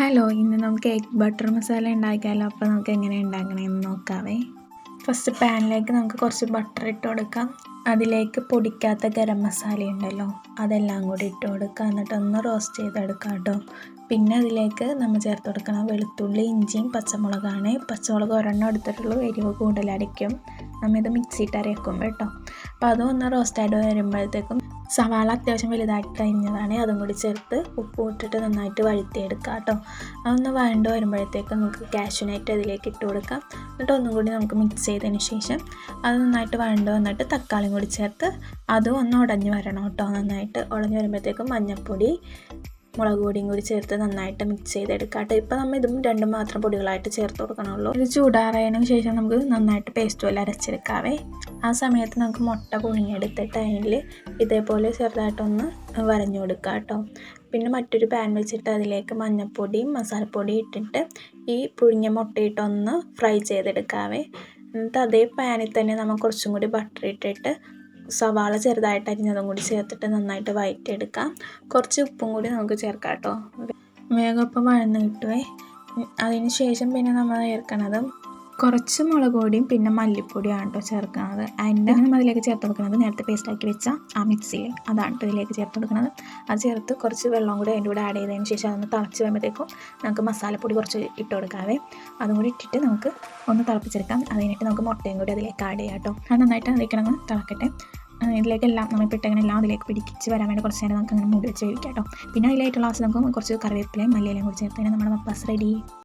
Hello, ഇന്ന് നമുക്ക് egg butter masala ഉണ്ടാക്കിയാലോ. അപ്പോൾ നമുക്ക് എങ്ങനെ ഉണ്ടാക്കണമെന്ന് നോക്കാവേ. ഫസ്റ്റ് പാനിലേക്ക് നമുക്ക് കുറച്ച് ബട്ടർ ഇട്ട് കൊടുക്കാം. അതിലേക്ക് പൊടിക്കാത്ത ഗരം മസാല ഉണ്ടല്ലോ, അതെല്ലാം കൂടി ഇട്ട് കൊടുക്കുക. എന്നിട്ടൊന്ന് റോസ്റ്റ് ചെയ്തെടുക്കാം കേട്ടോ. പിന്നെ അതിലേക്ക് നമ്മൾ ചേർത്ത് കൊടുക്കണം വെളുത്തുള്ളി, ഇഞ്ചിയും പച്ചമുളകാണ്. പച്ചമുളക് ഒരെണ്ണം എടുത്തിട്ടുള്ളൂ, എരിവ് കൂടുതലായിരിക്കും. നമ്മളിത് മിക്സിയിട്ട് അരയ്ക്കും കേട്ടോ. അപ്പോൾ അതും ഒന്ന് റോസ്റ്റായിട്ട് വരുമ്പോഴത്തേക്കും സവാള അത്യാവശ്യം വലുതായിട്ട് അരിഞ്ഞതാണ്, അതും കൂടി ചേർത്ത് ഉപ്പ് ഇട്ടിട്ട് നന്നായിട്ട് വഴറ്റിയെടുക്കാം കേട്ടോ. അതൊന്ന് വഴണ്ട് വരുമ്പോഴത്തേക്കും നമുക്ക് കാഷ്യൂനട്ട് അതിലേക്ക് ഇട്ട് കൊടുക്കാം. എന്നിട്ട് ഒന്നും കൂടി നമുക്ക് മിക്സ് ചെയ്തതിന് ശേഷം അത് നന്നായിട്ട് വഴണ്ട് വന്നിട്ട് തക്കാളിയും കൂടി ചേർത്ത് അതും ഒന്ന് ഉടഞ്ഞ് വരണം കേട്ടോ. നന്നായിട്ട് ഉടഞ്ഞ് വരുമ്പോഴത്തേക്കും മഞ്ഞൾപ്പൊടി, മുളക് പൊടിയും കൂടി ചേർത്ത് നന്നായിട്ട് മിക്സ് ചെയ്തെടുക്കാം കേട്ടോ. ഇപ്പോൾ നമ്മൾ ഇതും രണ്ടും മാത്രം പൊടികളായിട്ട് ചേർത്ത് കൊടുക്കണുള്ളൂ. ഇത് ചൂടാറിയതിന് ശേഷം നമുക്ക് നന്നായിട്ട് പേസ്റ്റ് പോലെ അരച്ചെടുക്കാവേ. ആ സമയത്ത് നമുക്ക് മുട്ട പുഴുങ്ങിയെടുത്തിട്ട് അതിൽ ഇതേപോലെ ചെറുതായിട്ടൊന്ന് വരഞ്ഞു കൊടുക്കാം കേട്ടോ. പിന്നെ മറ്റൊരു പാൻ വെച്ചിട്ട് അതിലേക്ക് മഞ്ഞൾപ്പൊടിയും മസാലപ്പൊടിയും ഇട്ടിട്ട് ഈ പുഴുങ്ങിയ മുട്ടയിട്ടൊന്ന് ഫ്രൈ ചെയ്തെടുക്കാവേ. എന്നിട്ട് അതേ പാനിൽ തന്നെ നമ്മൾ കുറച്ചും കൂടി ബട്ടർ ഇട്ടിട്ട് സവാള ചെറുതായിട്ട് അരിഞ്ഞതും കൂടി ചേർത്തിട്ട് നന്നായിട്ട് വഴറ്റിയെടുക്കാം. കുറച്ച് ഉപ്പും കൂടി നമുക്ക് ചേർക്കാം കേട്ടോ. വേഗം ഇപ്പം വഴന്ന് കിട്ടുവേ. അതിന് ശേഷം പിന്നെ നമ്മൾ ചേർക്കണത് കുറച്ച് മുളക് പൊടിയും പിന്നെ മല്ലിപ്പൊടിയാണ് കേട്ടോ ചേർക്കുന്നത്. അതിൻ്റെ നമ്മൾ അതിലേക്ക് ചേർത്ത് കൊടുക്കുന്നത് നേരത്തെ പേസ്റ്റാക്കി വെച്ച ആ മിക്സിയിൽ അതാണ് കേട്ടോ ഇതിലേക്ക് ചേർത്ത് കൊടുക്കുന്നത്. അത് ചേർത്ത് കുറച്ച് വെള്ളം കൂടി അതിൻ്റെ കൂടെ ആഡ് ചെയ്തതിന് ശേഷം അതൊന്ന് തിളച്ച് വരുമ്പോഴത്തേക്കും നമുക്ക് മസാലപ്പൊടി കുറച്ച് ഇട്ട് കൊടുക്കാവേ. അതും കൂടി ഇട്ടിട്ട് നമുക്ക് ഒന്ന് തിളപ്പിച്ചെടുക്കാം. അത് കഴിഞ്ഞിട്ട് നമുക്ക് മുട്ടയും കൂടി അതിലേക്ക് ആഡ് ചെയ്യാം കേട്ടോ. അത് നന്നായിട്ട് അതിലേക്കിടങ്ങ് തിളക്കട്ടെ. ഇതിലേക്കെല്ലാം നമ്മൾ ഇട്ടെല്ലാം അതിലേക്ക് പിടിച്ച് വരാൻ വേണ്ടി കുറച്ച് നേരം നമുക്ക് അങ്ങനെ മൂടി വെച്ച് കഴിക്കാം കേട്ടോ. പിന്നെ അതിലായിട്ടുള്ള ആവശ്യം നമുക്ക് കുറച്ച് കറിവേപ്പിലയും മല്ലിയിലയും കൂടി ചേർത്ത് നമ്മുടെ മപ്പാസ് റെഡി.